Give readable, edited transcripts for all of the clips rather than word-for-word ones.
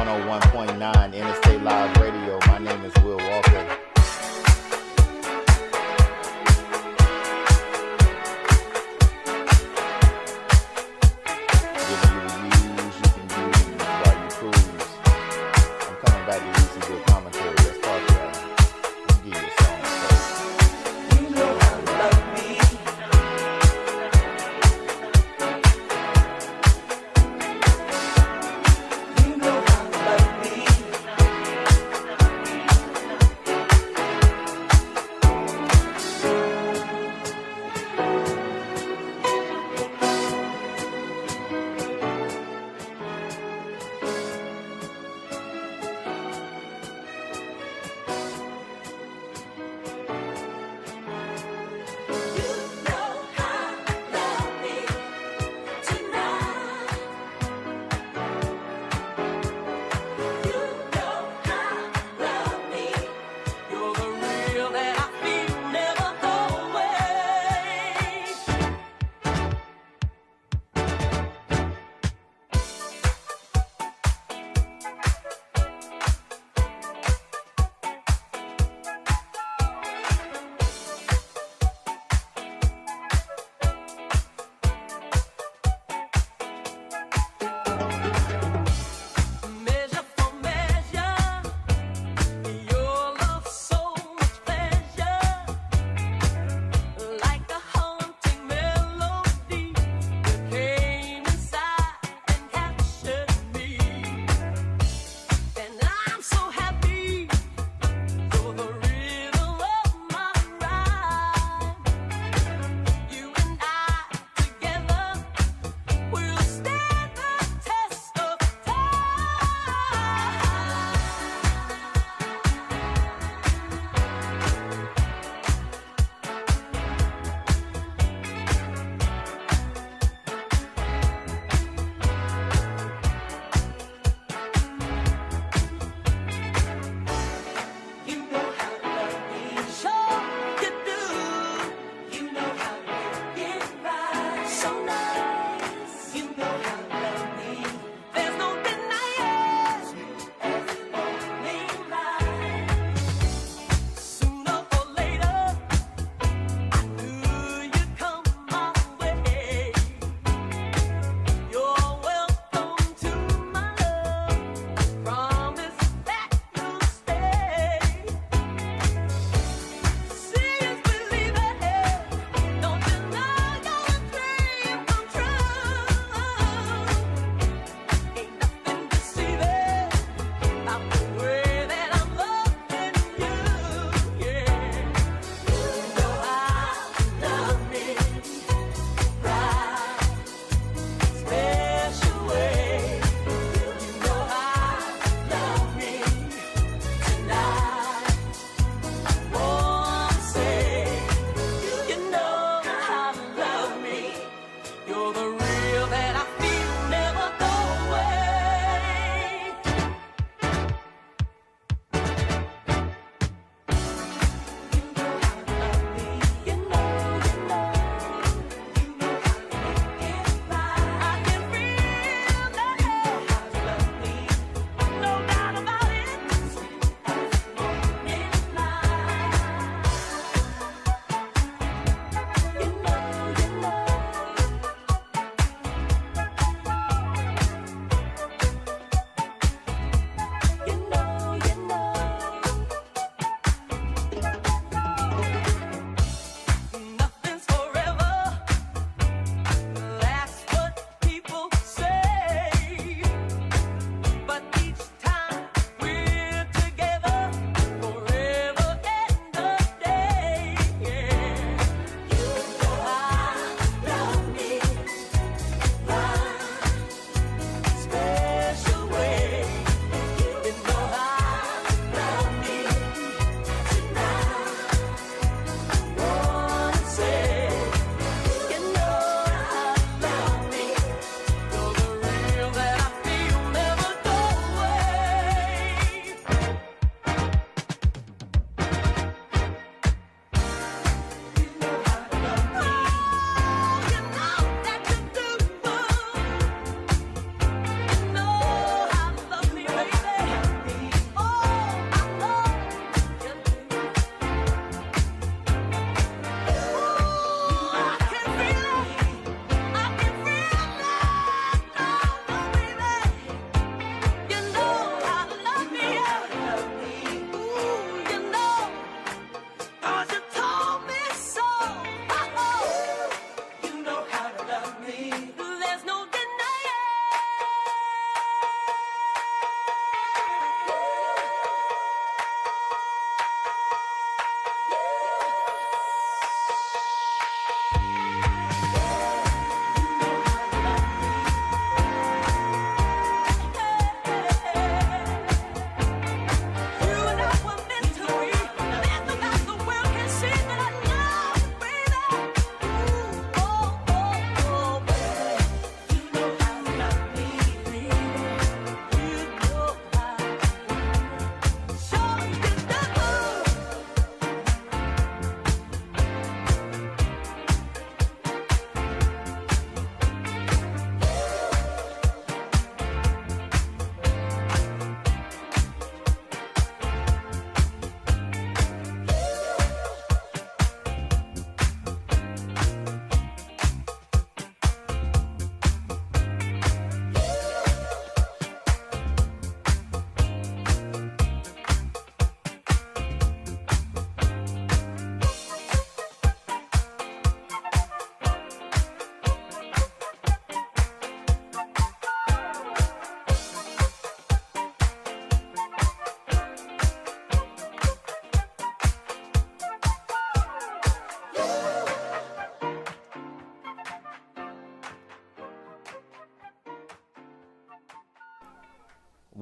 101.9 Interstate Live Radio. My name is Will Walker. Giving you the news you can use while you cruise. I'm coming back to do some good commentary. Let's talk about it. Let me give you a song first. You know how to love me. You know how to love me.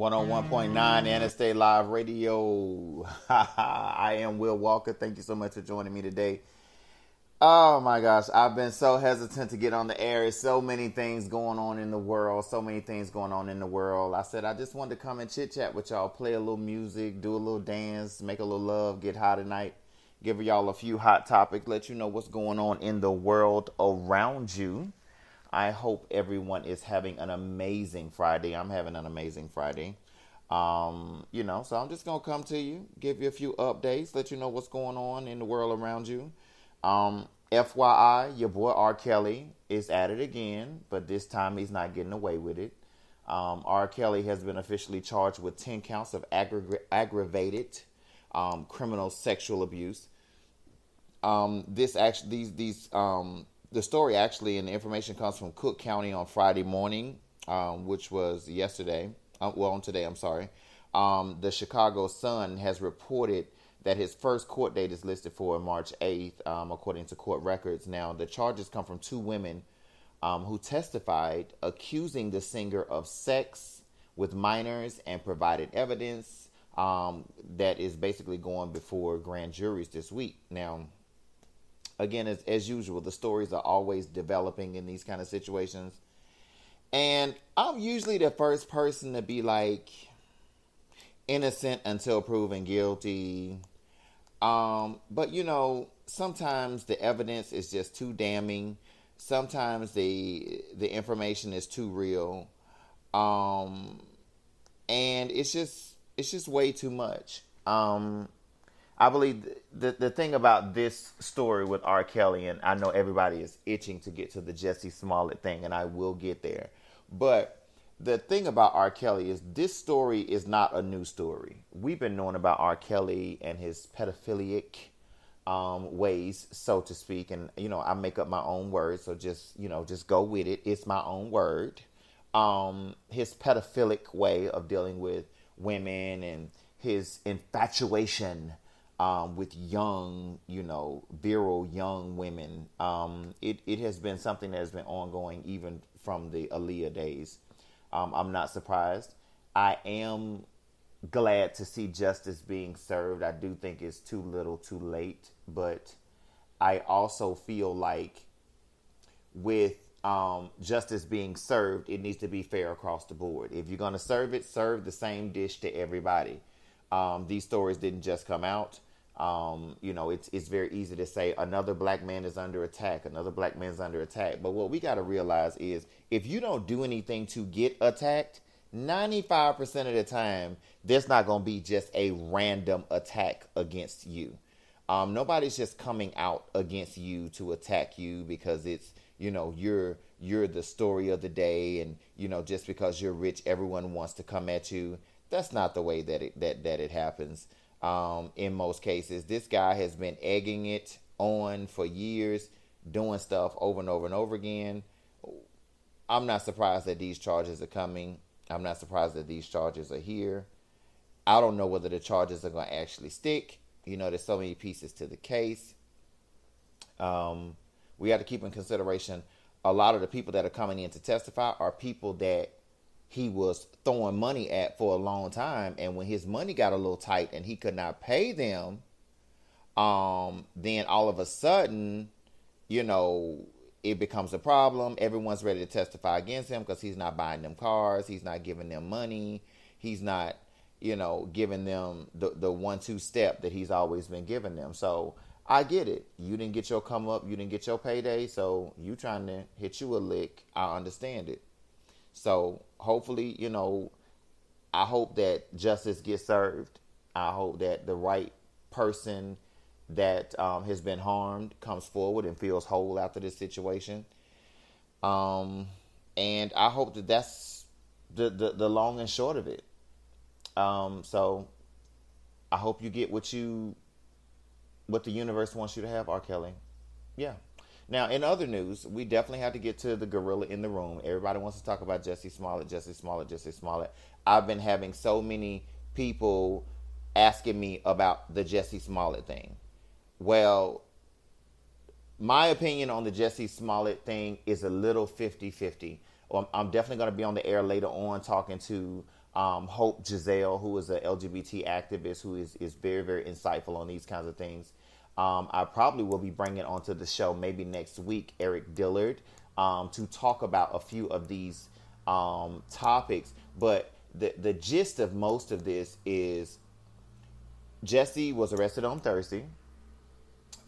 101.9 Interstate Live Radio. I am Will Walker. Thank you so much for joining me today. Oh my gosh, I've been so hesitant to get on the air. There's so many things going on in the world. I said I just wanted to come and chit chat with y'all, play a little music, do a little dance, make a little love, get high tonight, give y'all a few hot topics, let you know what's going on in the world around you. I hope everyone is having an amazing Friday. I'm having an amazing Friday. So I'm just going to come to you, give you a few updates, let you know what's going on in the world around you. FYI, your boy R. Kelly is at it again, but this time he's not getting away with it. R. Kelly has been officially charged with 10 counts of aggravated criminal sexual abuse. The story actually and the information comes from Cook County on Friday morning, which was yesterday. Today, I'm sorry. The Chicago Sun has reported that his first court date is listed for March 8th, according to court records. Now, the charges come from two women who testified accusing the singer of sex with minors and provided evidence that is basically going before grand juries this week. Now, again, as usual, the stories are always developing in these kind of situations. And I'm usually the first person to be like, innocent until proven guilty. But sometimes the evidence is just too damning. Sometimes the information is too real. And it's just way too much. I believe the thing about this story with R. Kelly, and I know everybody is itching to get to the Jussie Smollett thing, and I will get there. But the thing about R. Kelly is this story is not a new story. We've been knowing about R. Kelly and his pedophilic ways, so to speak. And, I make up my own words, so just go with it. It's my own word. His pedophilic way of dealing with women and his infatuation with young, virile young women. It has been something that has been ongoing even from the Aaliyah days. I'm not surprised. I am glad to see justice being served. I do think it's too little too late, but I also feel like with justice being served, it needs to be fair across the board. If you're going to serve it, serve the same dish to everybody. These stories didn't just come out. It's very easy to say another black man is under attack. Another black man's under attack. But what we got to realize is if you don't do anything to get attacked, 95% of the time, there's not going to be just a random attack against you. Nobody's just coming out against you to attack you because it's, you're the story of the day. And, just because you're rich, everyone wants to come at you. That's not the way that it happens. In most cases, this guy has been egging it on for years, doing stuff over and over and over again. I'm not surprised that these charges are coming. I'm not surprised that these charges are here. I don't know whether the charges are going to actually stick. There's so many pieces to the case. We have to keep in consideration a lot of the people that are coming in to testify are people that he was throwing money at for a long time. And when his money got a little tight and he could not pay them, then all of a sudden, it becomes a problem. Everyone's ready to testify against him because he's not buying them cars. He's not giving them money. He's not, giving them the 1-2 step that he's always been giving them. So I get it. You didn't get your come up. You didn't get your payday. So you trying to hit you a lick. I understand it. So hopefully, I hope that justice gets served. I hope that the right person that has been harmed comes forward and feels whole after this situation. And I hope that that's the long and short of it. So I hope you get what the universe wants you to have, R. Kelly. Yeah. Now, in other news, we definitely have to get to the gorilla in the room. Everybody wants to talk about Jussie Smollett. I've been having so many people asking me about the Jussie Smollett thing. Well, my opinion on the Jussie Smollett thing is a little 50-50. I'm definitely going to be on the air later on talking to Hope Giselle, who is a LGBT activist who is very, very insightful on these kinds of things. I probably will be bringing onto the show maybe next week Eric Dillard to talk about a few of these topics. But the gist of most of this is Jesse was arrested on Thursday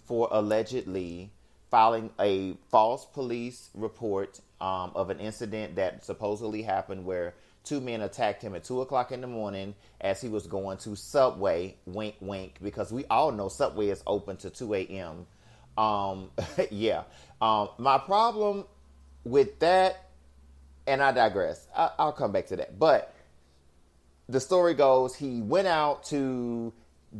for allegedly filing a false police report of an incident that supposedly happened where two men attacked him at 2 o'clock in the morning as he was going to Subway, wink, wink, because we all know Subway is open to 2 a.m. Yeah. My problem with that, and I digress. I'll come back to that. But the story goes, he went out to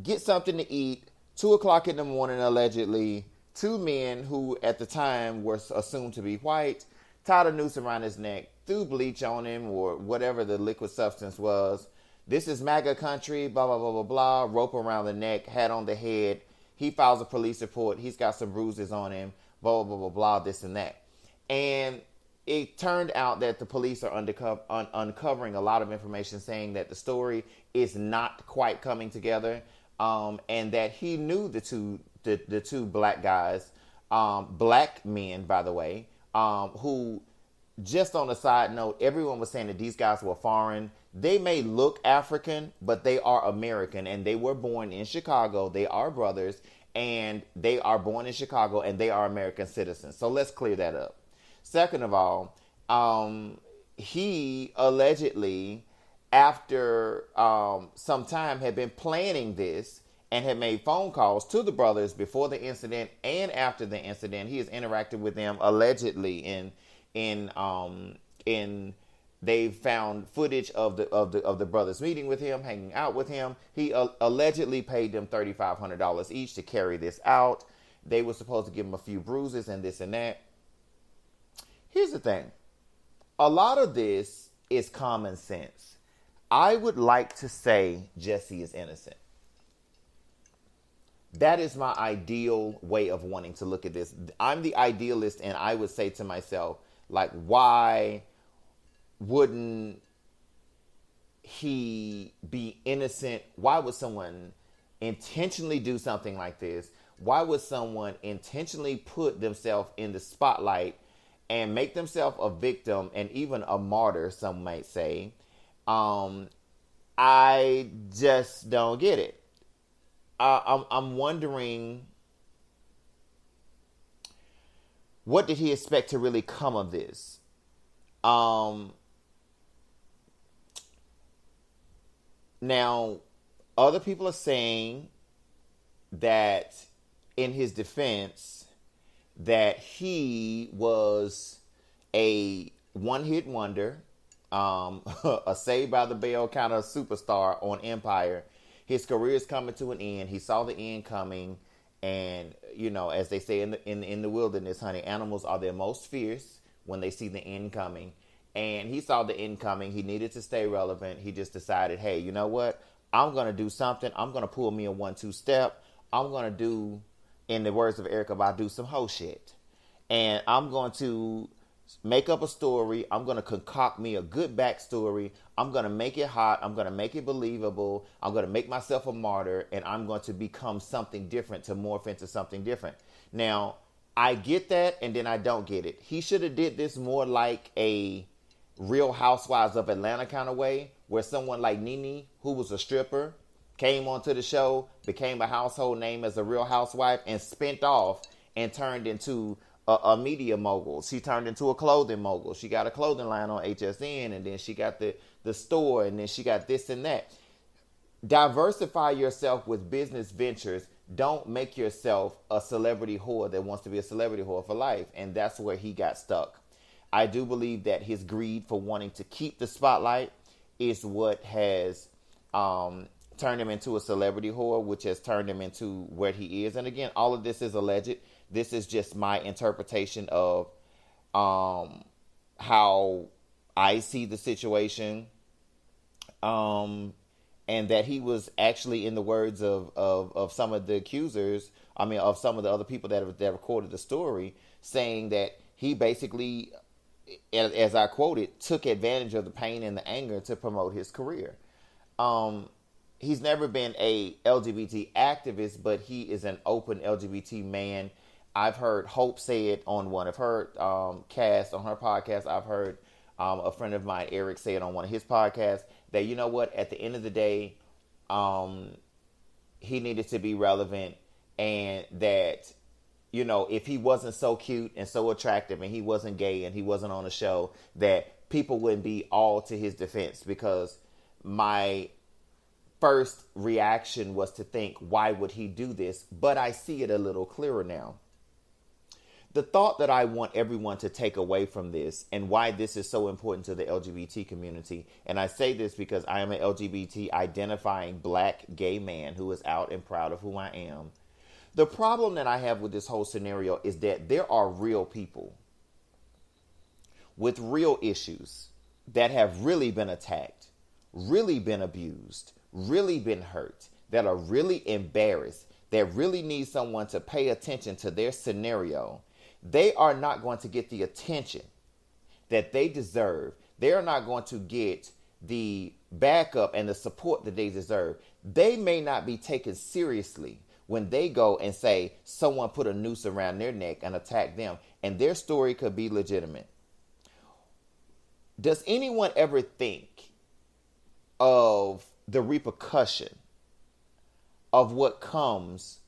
get something to eat, 2 o'clock in the morning, allegedly. Two men who at the time were assumed to be white tied a noose around his neck, threw bleach on him or whatever the liquid substance was. This is MAGA country, blah, blah, blah, blah, blah. Rope around the neck, hat on the head. He files a police report. He's got some bruises on him, blah, blah, blah, blah, this and that. And it turned out that the police are uncovering a lot of information saying that the story is not quite coming together, and that he knew the two black guys, black men, by the way, who, just on a side note, everyone was saying that these guys were foreign. They may look African, but they are American, and they were born in Chicago. They are brothers, and they are born in Chicago, and they are American citizens. So let's clear that up. Second of all, he allegedly, after some time, had been planning this and had made phone calls to the brothers before the incident and after the incident. He has interacted with them allegedly in they've found footage of the brothers meeting with him, hanging out with him. He allegedly paid them $3,500 each to carry this out. They were supposed to give him a few bruises and this and that. Here's the thing. A lot of this is common sense. I would like to say Jesse is innocent. That is my ideal way of wanting to look at this. I'm the idealist, and I would say to myself, like, why wouldn't he be innocent? Why would someone intentionally do something like this? Why would someone intentionally put themselves in the spotlight and make themselves a victim and even a martyr, some might say? I just don't get it. I'm wondering, what did he expect to really come of this? Now, other people are saying that in his defense, that he was a one-hit wonder, a Saved by the Bell kind of superstar on Empire. His career is coming to an end. He saw the end coming, and you know, as they say in the wilderness, honey, animals are their most fierce when they see the end coming. And he saw the end coming. He needed to stay relevant. He just decided, hey, you know what? I'm gonna do something. I'm gonna pull me a 1-2 step. I'm gonna do, in the words of Erykah Badu, some hoe shit, and I'm going to make up a story. I'm going to concoct me a good backstory. I'm going to make it hot. I'm going to make it believable. I'm going to make myself a martyr, and I'm going to become something different, to morph into something different. Now, I get that, and then I don't get it. He should have did this more like a Real Housewives of Atlanta kind of way, where someone like Nene, who was a stripper, came onto the show, became a household name as a Real Housewife, and spent off and turned into a media mogul. She turned into a clothing mogul. She got a clothing line on HSN, and then she got the store, and then she got this and that. Diversify yourself with business ventures. Don't make yourself a celebrity whore that wants to be a celebrity whore for life. And that's where he got stuck. I do believe that his greed for wanting to keep the spotlight is what has turned him into a celebrity whore, which has turned him into where he is. And again, all of this is alleged. This is just my interpretation of how I see the situation. And that he was actually, in the words of some of the accusers, of some of the other people that recorded the story, saying that he basically as I quoted, took advantage of the pain and the anger to promote his career. He's never been a LGBT activist, but he is an open LGBT man. I've heard Hope say it on one of her casts on her podcast. I've heard a friend of mine, Eric, say it on one of his podcasts, that, you know what, at the end of the day, he needed to be relevant, and that, you know, if he wasn't so cute and so attractive and he wasn't gay and he wasn't on a show, that people wouldn't be all to his defense. Because my first reaction was to think, why would he do this? But I see it a little clearer now. The thought that I want everyone to take away from this, and why this is so important to the LGBT community, and I say this because I am an LGBT identifying black gay man who is out and proud of who I am. The problem that I have with this whole scenario is that there are real people with real issues that have really been attacked, really been abused, really been hurt, that are really embarrassed, that really need someone to pay attention to their scenario. They are not going to get the attention that they deserve. They are not going to get the backup and the support that they deserve. They may not be taken seriously when they go and say someone put a noose around their neck and attack them, and their story could be legitimate. Does anyone ever think of the repercussion of what comes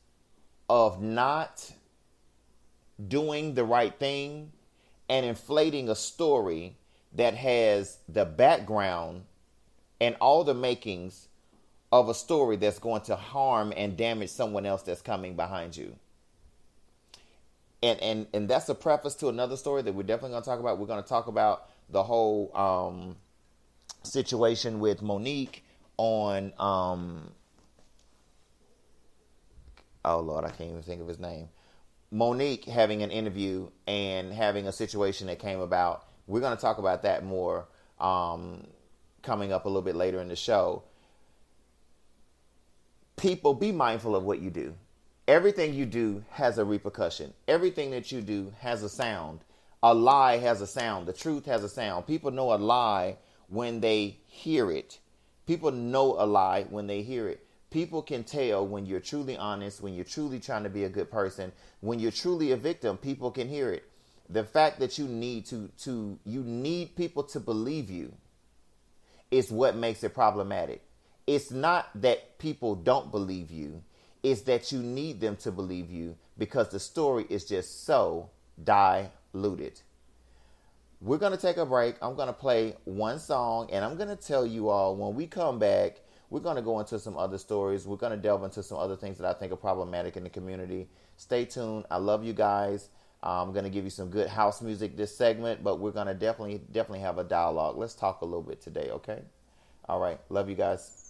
of not doing the right thing and inflating a story that has the background and all the makings of a story that's going to harm and damage someone else that's coming behind you? And that's a preface to another story that we're definitely going to talk about. We're going to talk about the whole situation with Monique on oh Lord, I can't even think of his name. Monique having an interview and having a situation that came about. We're going to talk about that more coming up a little bit later in the show. People, be mindful of what you do. Everything you do has a repercussion. Everything that you do has a sound. A lie has a sound. The truth has a sound. People know a lie when they hear it. People know a lie when they hear it. People can tell when you're truly honest, when you're truly trying to be a good person, when you're truly a victim. People can hear it. The fact that you need you need people to believe you is what makes it problematic. It's not that people don't believe you. It's that you need them to believe you because the story is just so diluted. We're going to take a break. I'm going to play one song, and I'm going to tell you all, when we come back, we're going to go into some other stories. We're going to delve into some other things that I think are problematic in the community. Stay tuned. I love you guys. I'm going to give you some good house music this segment, but we're going to definitely have a dialogue. Let's talk a little bit today, okay? All right. Love you guys.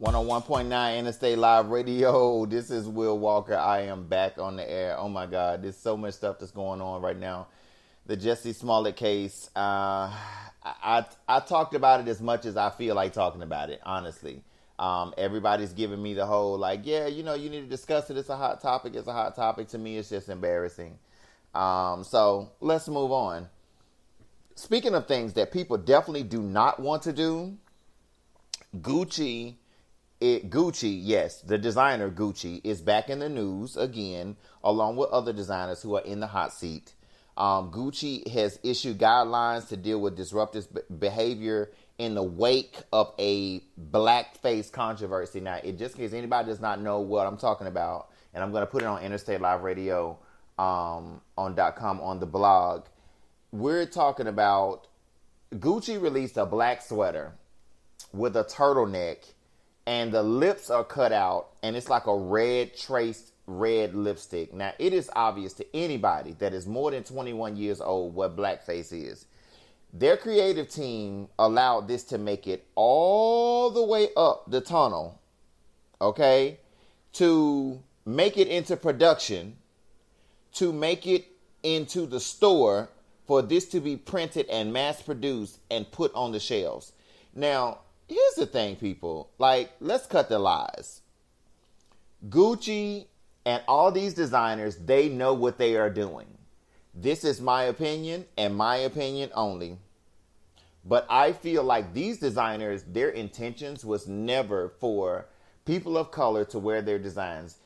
101.9 Interstate Live Radio. This is Will Walker. I am back on the air. Oh my God, there's so much stuff that's going on right now. The Jesse Smollett case. I talked about it as much as I feel like talking about it, honestly. Everybody's giving me the whole like, yeah, you know, you need to discuss it. It's a hot topic. It's a hot topic. To me, it's just embarrassing. So let's move on. Speaking of things that people definitely do not want to do, Gucci, yes, the designer Gucci is back in the news again, along with other designers who are in the hot seat. Gucci has issued guidelines to deal with disruptive behavior in the wake of a blackface controversy. Now, just in case anybody does not know what I'm talking about, and I'm going to put it on Interstate Live Radio on .com on the blog. We're talking about Gucci released a black sweater with a turtleneck, and the lips are cut out, and it's like a red traced red lipstick. Now, it is obvious to anybody that is more than 21 years old what blackface is. Their creative team allowed this to make it all the way up the tunnel, okay, to make it into production, to make it into the store, for this to be printed and mass produced and put on the shelves. Now, here's the thing, people. Like, let's cut the lies. Gucci and all these designers, they know what they are doing. This is my opinion and my opinion only. But I feel like these designers, their intentions was never for people of color to wear their designs.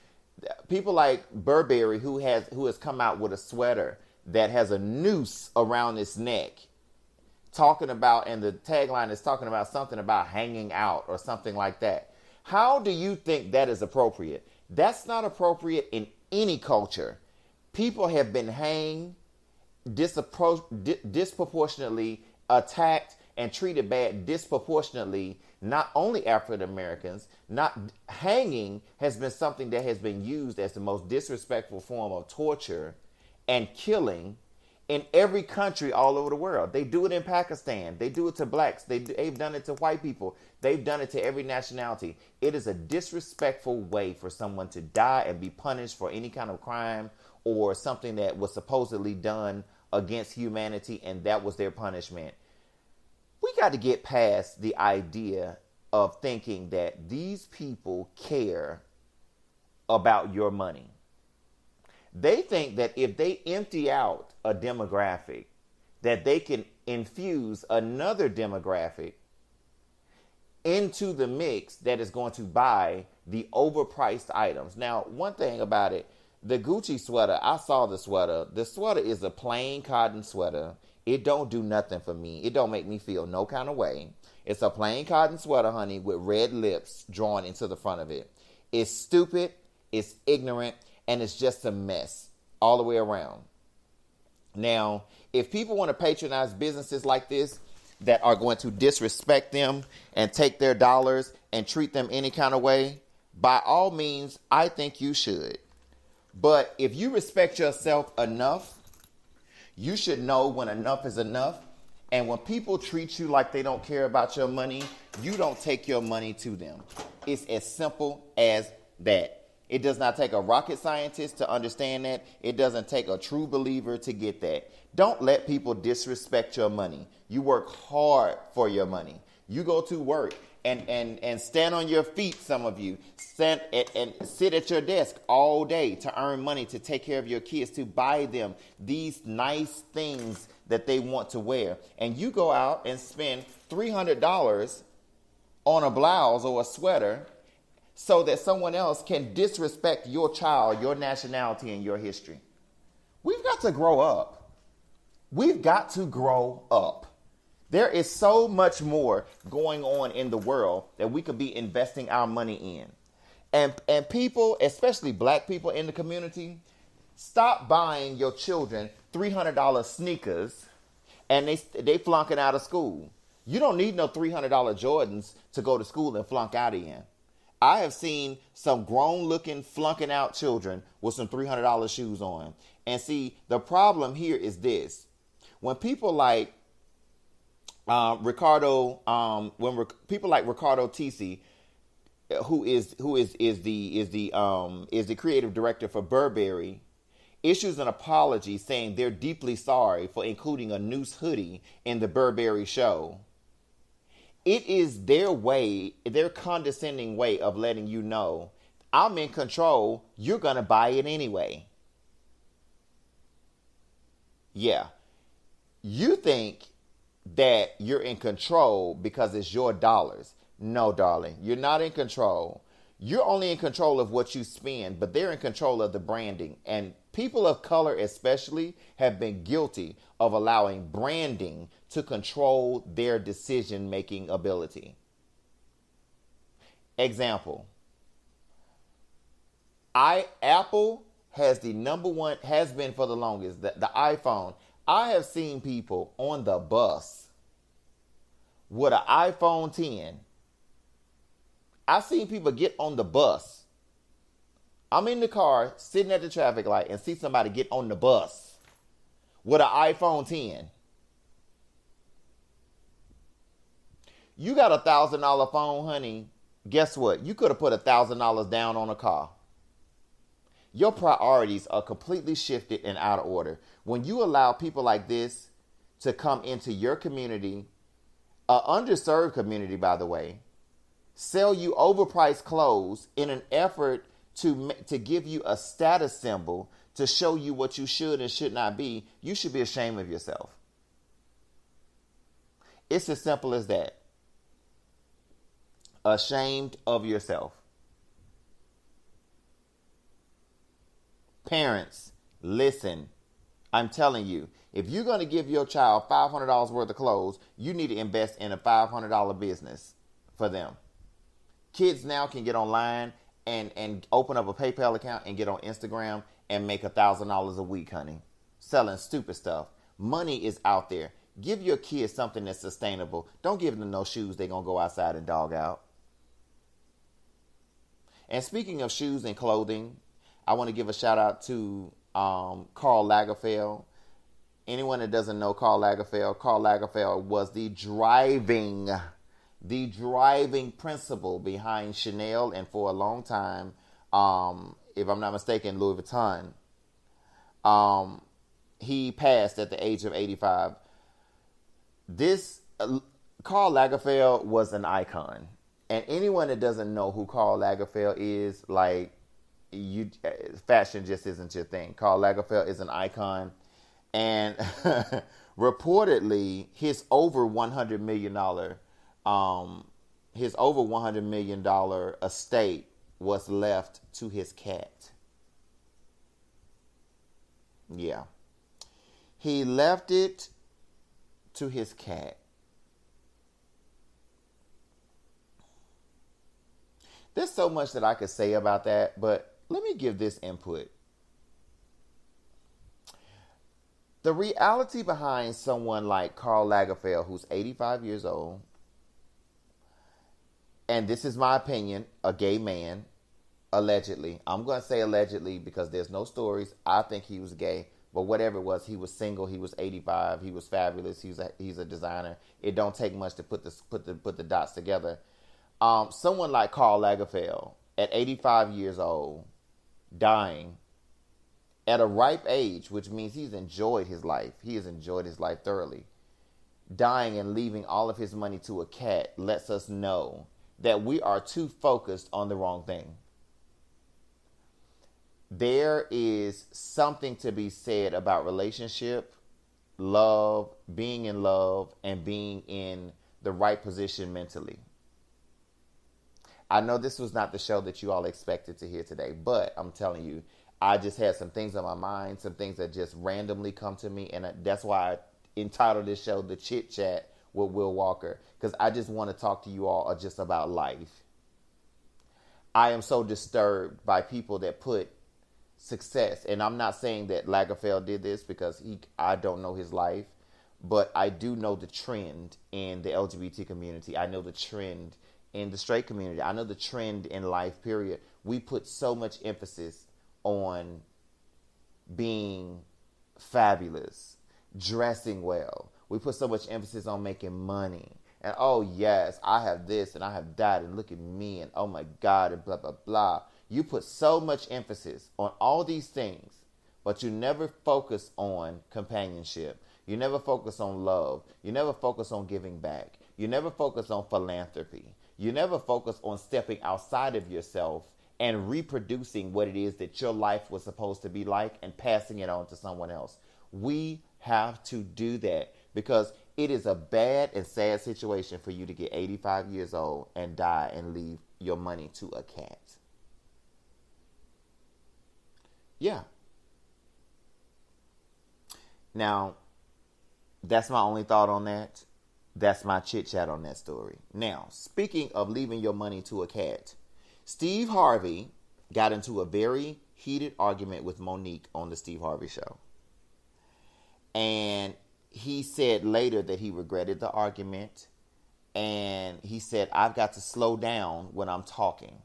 People like Burberry, who has come out with a sweater that has a noose around its neck, talking about, and the tagline is talking about something about hanging out or something like that. How do you think that is appropriate? That's not appropriate in any culture. People have been hanged, disproportionately attacked, and treated bad disproportionately. Not only African Americans, not hanging has been something that has been used as the most disrespectful form of torture and killing in every country all over the world. They do it in Pakistan. They do it to blacks. They've done it to white people. They've done it to every nationality. It is a disrespectful way for someone to die and be punished for any kind of crime or something that was supposedly done against humanity, and that was their punishment. We got to get past the idea of thinking that these people care about your money. They think that if they empty out a demographic, that they can infuse another demographic into the mix that is going to buy the overpriced items. Now, one thing about it, the Gucci sweater, I saw the sweater. The sweater is a plain cotton sweater. It don't do nothing for me. It don't make me feel no kind of way. It's a plain cotton sweater, honey, with red lips drawn into the front of it. It's stupid, it's ignorant, and it's just a mess all the way around. Now, if people want to patronize businesses like this that are going to disrespect them and take their dollars and treat them any kind of way, by all means, I think you should. But if you respect yourself enough, you should know when enough is enough. And when people treat you like they don't care about your money, you don't take your money to them. It's as simple as that. It does not take a rocket scientist to understand that. It doesn't take a true believer to get that. Don't let people disrespect your money. You work hard for your money. You go to work and stand on your feet, some of you. Stand and sit at your desk all day to earn money, to take care of your kids, to buy them these nice things that they want to wear. And you go out and spend $300 on a blouse or a sweater so that someone else can disrespect your child, your nationality, and your history. We've got to grow up. We've got to grow up. There is so much more going on in the world that we could be investing our money in. And people, especially black people in the community, stop buying your children $300 sneakers and they flunking out of school. You don't need no $300 Jordans to go to school and flunk out in. I have seen some grown-looking flunking out children with some $300 shoes on. And see, the problem here is this. When people like Ricardo Tisci who is the creative director for Burberry, issues an apology saying they're deeply sorry for including a noose hoodie in the Burberry show. It is their condescending way of letting you know, I'm in control, you're going to buy it anyway. Yeah. You think that you're in control because it's your dollars. No, darling, you're not in control. You're only in control of what you spend, but they're in control of the branding. And people of color especially have been guilty of allowing branding to control their decision-making ability. Example. Apple has the number one, has been for the longest, the iPhone. I have seen people on the bus with an iPhone 10. I've seen people get on the bus. I'm in the car, sitting at the traffic light, and see somebody get on the bus with an iPhone 10. You got $1,000 phone, honey. Guess what? You could have put $1,000 down on a car. Your priorities are completely shifted and out of order. When you allow people like this to come into your community, an underserved community, by the way, sell you overpriced clothes in an effort to give you a status symbol to show you what you should and should not be, you should be ashamed of yourself. It's as simple as that. Ashamed of yourself. Parents, listen. I'm telling you, if you're going to give your child $500 worth of clothes, you need to invest in a $500 business for them. Kids now can get online and open up a PayPal account and get on Instagram and make $1,000 a week, honey. Selling stupid stuff. Money is out there. Give your kids something that's sustainable. Don't give them no shoes they're going to go outside and dog out. And speaking of shoes and clothing, I want to give a shout out to Karl Lagerfeld. Anyone that doesn't know Karl Lagerfeld was the driving principle behind Chanel, and for a long time, if I'm not mistaken, Louis Vuitton. He passed at the age of 85. Karl Lagerfeld was an icon, and anyone that doesn't know who Karl Lagerfeld is, fashion just isn't your thing. Karl Lagerfeld is an icon, and reportedly, his over $100 million estate was left to his cat. Yeah. He left it to his cat. There's so much that I could say about that, but let me give this input. The reality behind someone like Karl Lagerfeld, who's 85 years old, and this is my opinion, a gay man, allegedly. I'm going to say allegedly because there's no stories. I think he was gay, but whatever it was, he was single. He was 85. He was fabulous. He's a designer. It don't take much to put the dots together. Someone like Karl Lagerfeld, at 85 years old, dying at a ripe age, which means he's enjoyed his life. He has enjoyed his life thoroughly. Dying and leaving all of his money to a cat lets us know that we are too focused on the wrong thing. There is something to be said about relationship, love, being in love, and being in the right position mentally. I know this was not the show that you all expected to hear today, but I'm telling you, I just had some things on my mind, some things that just randomly come to me, and that's why I entitled this show The Chit Chat with Will Walker, because I just want to talk to you all just about life. I am so disturbed by people that put success, and I'm not saying that Lagerfeld did this because I don't know his life, but I do know the trend in the LGBT community. I know the trend in the straight community. I know the trend in life, period. We put so much emphasis on being fabulous, dressing well. We put so much emphasis on making money, And oh yes, I have this and I have that and look at me and oh my God and blah blah blah. You put so much emphasis on all these things, but you never focus on companionship. You never focus on love. You never focus on giving back. You never focus on philanthropy. You never focus on stepping outside of yourself and reproducing what it is that your life was supposed to be like and passing it on to someone else. We have to do that because it is a bad and sad situation for you to get 85 years old and die and leave your money to a cat. Yeah. Now, that's my only thought on that. That's my chit chat on that story. Now, speaking of leaving your money to a cat, Steve Harvey got into a very heated argument with Monique on the Steve Harvey show. And he said later that he regretted the argument. And he said, I've got to slow down when I'm talking.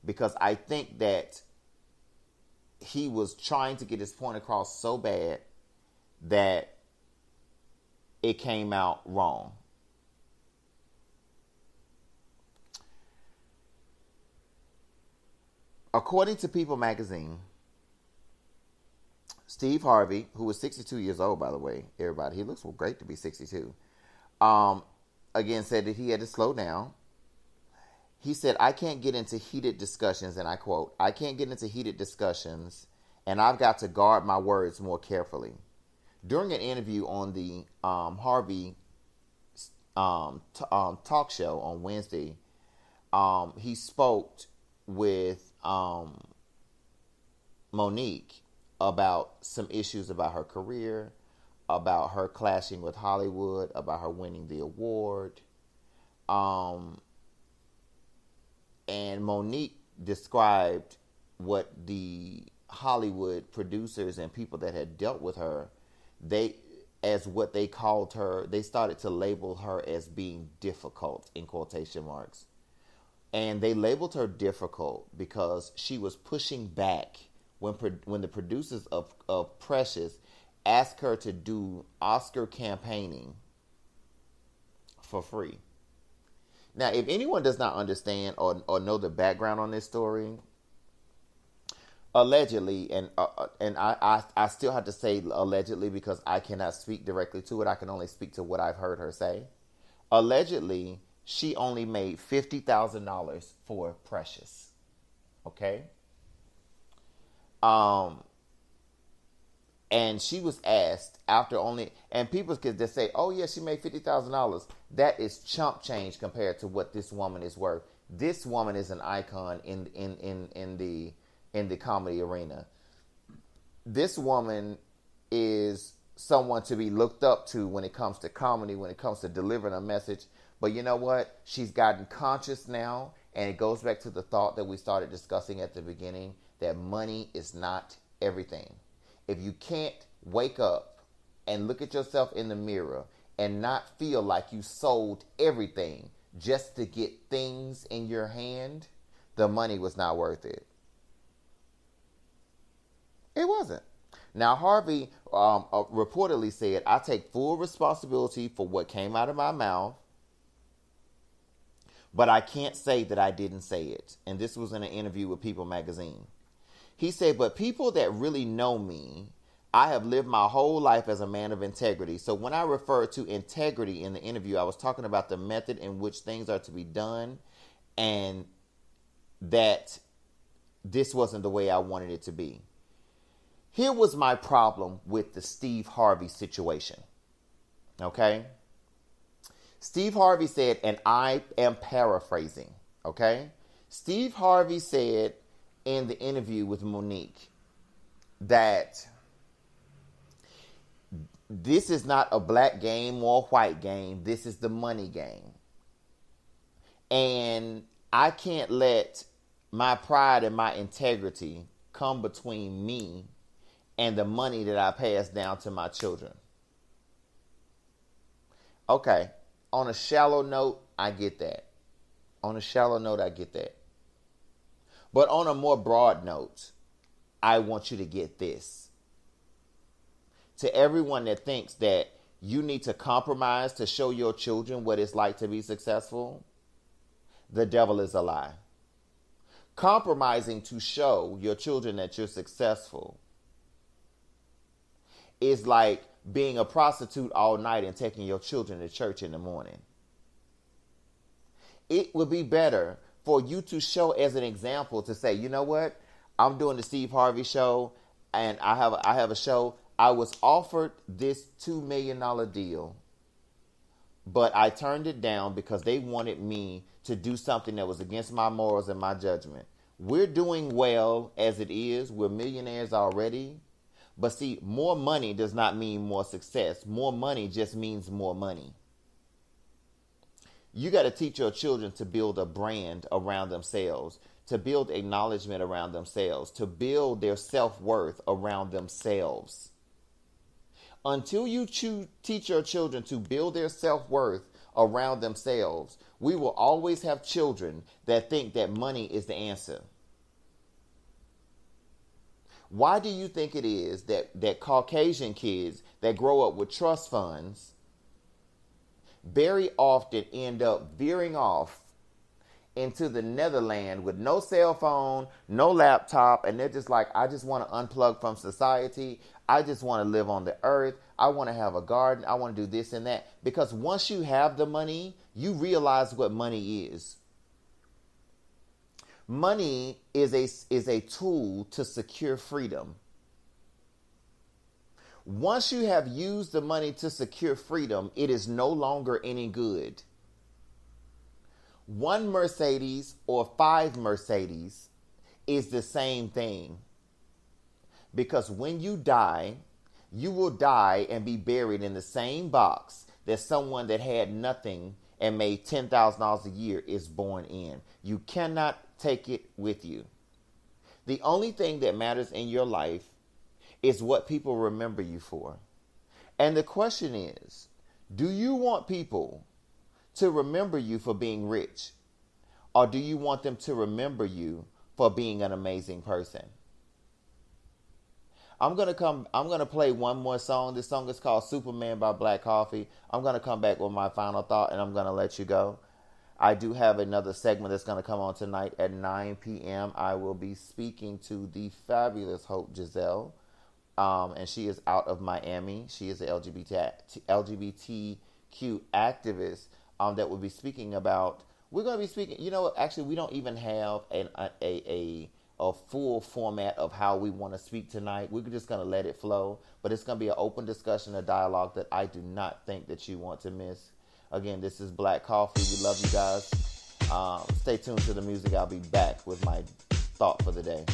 Because I think that he was trying to get his point across so bad that it came out wrong. According to People magazine, Steve Harvey, who was 62 years old, by the way, everybody, he looks great to be 62, again said that he had to slow down. He said, I can't get into heated discussions, and I quote, I can't get into heated discussions, and I've got to guard my words more carefully. During an interview on the Harvey talk show on Wednesday, he spoke with Monique about some issues about her career, about her clashing with Hollywood, about her winning the award. And Monique described what the Hollywood producers and people that had dealt with her, as what they called her, they started to label her as being difficult, in quotation marks. And they labeled her difficult because she was pushing back when the producers of Precious asked her to do Oscar campaigning for free. Now, if anyone does not understand or know the background on this story, allegedly, and I still have to say allegedly because I cannot speak directly to it. I can only speak to what I've heard her say. Allegedly, she only made $50,000 for Precious. Okay? And she was asked after only, and people could just say, oh yeah, she made $50,000. That is chump change compared to what this woman is worth. This woman is an icon in the comedy arena. This woman is someone to be looked up to when it comes to comedy, when it comes to delivering a message. But you know what? She's gotten conscious now, and it goes back to the thought that we started discussing at the beginning, that money is not everything. If you can't wake up and look at yourself in the mirror and not feel like you sold everything just to get things in your hand, the money was not worth it. It wasn't. Now, Harvey reportedly said, I take full responsibility for what came out of my mouth, but I can't say that I didn't say it. And this was in an interview with People magazine. He said, but people that really know me, I have lived my whole life as a man of integrity. So when I referred to integrity in the interview, I was talking about the method in which things are to be done, and that this wasn't the way I wanted it to be. Here was my problem with the Steve Harvey situation. Okay? Steve Harvey said, and I am paraphrasing, okay? Steve Harvey said in the interview with Monique that this is not a black game or a white game. This is the money game. And I can't let my pride and my integrity come between me and the money that I pass down to my children. Okay. On a shallow note, I get that. On a shallow note, I get that. But on a more broad note, I want you to get this. To everyone that thinks that you need to compromise to show your children what it's like to be successful, the devil is a lie. Compromising to show your children that you're successful is like being a prostitute all night and taking your children to church in the morning. It would be better for you to show as an example to say, you know what? I'm doing the Steve Harvey show and I have a show. I was offered this $2 million deal, but I turned it down because they wanted me to do something that was against my morals and my judgment. We're doing well as it is. We're millionaires already. But see, more money does not mean more success. More money just means more money. You got to teach your children to build a brand around themselves, to build acknowledgement around themselves, to build their self-worth around themselves. Until you teach your children to build their self-worth around themselves, we will always have children that think that money is the answer. Why do you think it is that Caucasian kids that grow up with trust funds very often end up veering off into the Netherlands with no cell phone, no laptop, and they're just like, I just want to unplug from society. I just want to live on the earth. I want to have a garden. I want to do this and that. Because once you have the money, you realize what money is. Money is a tool to secure freedom. Once you have used the money to secure freedom, it is no longer any good. One Mercedes or 5 Mercedes is the same thing. Because when you die, you will die and be buried in the same box that someone that had nothing and made $10,000 a year is born in. You cannot take it with you. The only thing that matters in your life is what people remember you for. And the question is, do you want people to remember you for being rich? Or do you want them to remember you for being an amazing person? I'm gonna play one more song. This song is called Superman by Black Coffee. I'm gonna come back with my final thought and I'm gonna let you go. I do have another segment that's gonna come on tonight at 9 p.m. I will be speaking to the fabulous Hope Giselle. And she is out of Miami. She is an LGBTQ activist that will be speaking about. We're going to be speaking. You know what? Actually, we don't even have a full format of how we want to speak tonight. We're just going to let it flow. But it's going to be an open discussion, a dialogue that I do not think that you want to miss. Again, this is Black Coffee. We love you guys. Stay tuned to the music. I'll be back with my thought for the day.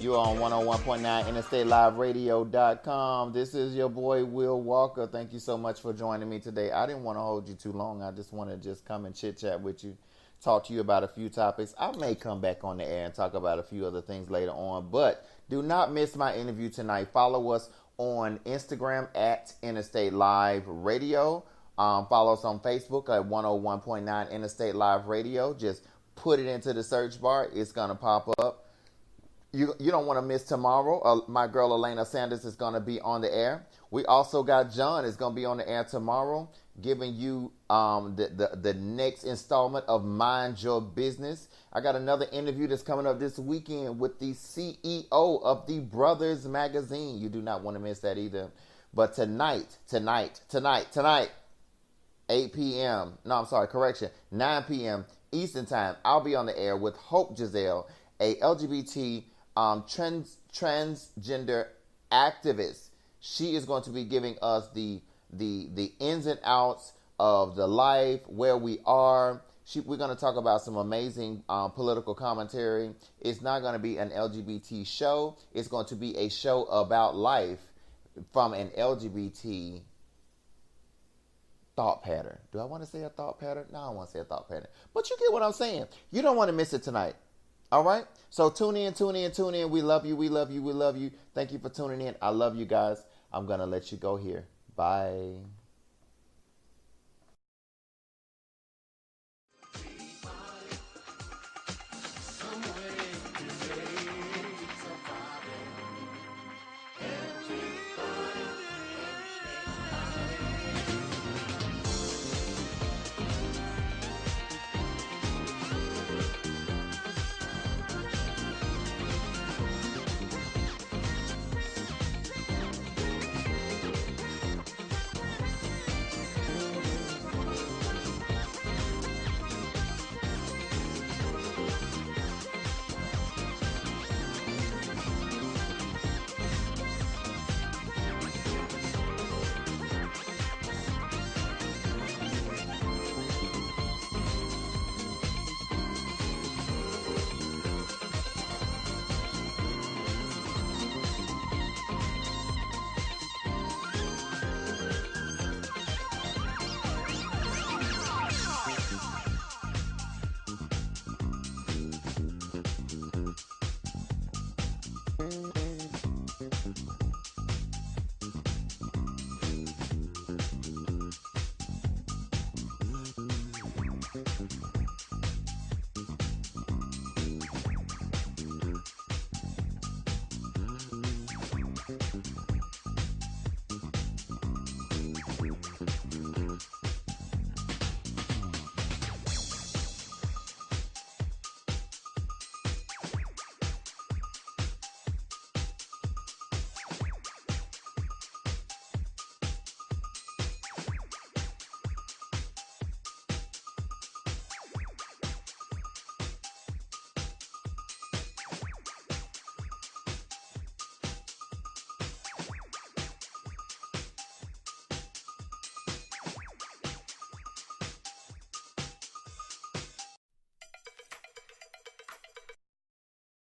You are on 101.9 InterstateLiveRadio.com. This is your boy Will Walker. Thank you so much for joining me today. I didn't want to hold you too long. I just want to just come and chit chat with you, talk to you about a few topics. I may come back on the air and talk about a few other things later on, but do not miss my interview tonight. Follow us on Instagram at Interstate Live Radio. Follow us on Facebook at 101.9 Interstate Live Radio. Just put it into the search bar. It's going to pop up. You don't want to miss tomorrow. My girl Elena Sanders is going to be on the air. We also got John is going to be on the air tomorrow, giving you the next installment of Mind Your Business. I got another interview that's coming up this weekend with the CEO of the Brothers Magazine. You do not want to miss that either. But tonight, 8 p.m. No, I'm sorry, correction, 9 p.m. Eastern Time, I'll be on the air with Hope Giselle, a LGBT transgender activist. She is going to be giving us the ins and outs of the life, where we are. We're going to talk about some amazing political commentary. It's not going to be an LGBT show. It's going to be a show about life from an LGBT thought pattern. Do I want to say a thought pattern? No, I don't want to say a thought pattern. But you get what I'm saying. You don't want to miss it tonight. All right? So tune in. We love you. Thank you for tuning in. I love you guys. I'm going to let you go here. Bye.